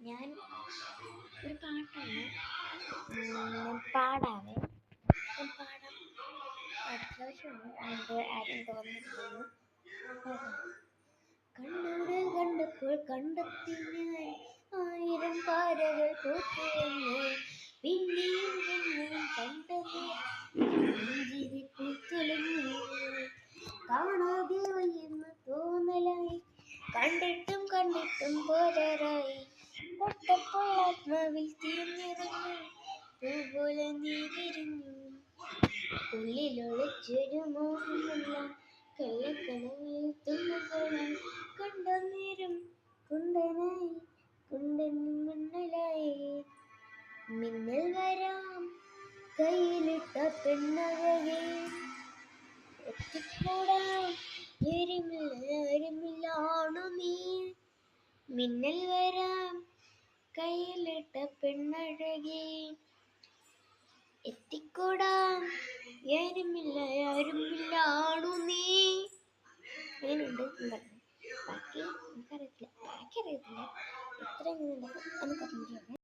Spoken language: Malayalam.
ഞാൻ ഒരു പാട്ടാണ് ഞാൻ പാടാവേ. ഞാൻ പാടാം. അത്യാവശ്യമാണ് അതിൻ്റെ ആരും തോന്നിയിരുന്നു. കണ്ണോട് കണ്ടപ്പോൾ കണ്ടെത്തി ഞാൻ ആയിരം പാരകൾ പൂത്തുവന്ന് പിന്നെയും പിന്നെയും കണ്ടത് നെഞ്ചിരി പൂത്തുലഞ്ഞു കാണാതെ വയ്യെന്ന് തോന്നലായി കണ്ടിട്ടും കണ്ടിട്ടും പോരാറായി തൊട്ടപ്പോൾ ആത്മാവിൽ തീർന്നിറങ്ങി പൂപോലെ നീ വിരിഞ്ഞു ഉള്ളിലൊളിച്ചൊരു മോഹമല്ല കള്ളക്കടവിൽ തുള്ളുകളായി കണ്ട നേരം കുണ്ടനായി കുണ്ടൻ മണ്ണലായി മിന്നൽ വരാം കയ്യിലിട്ട പെണ്ണഴകേ എത്തിക്കൂടാം എരുമില്ലാണു നീ മിന്നൽ വരാം കയ്യിലിട്ട പെണ്ണഴകേ എത്തിക്കൂടാം എരുമില്ലാണു നീ. അങ്ങനെയുണ്ട് ബാക്കി എനിക്കറിയത്തില്ല. ഇത്ര എങ്ങനെയുണ്ട് നമുക്കറിയില്ല.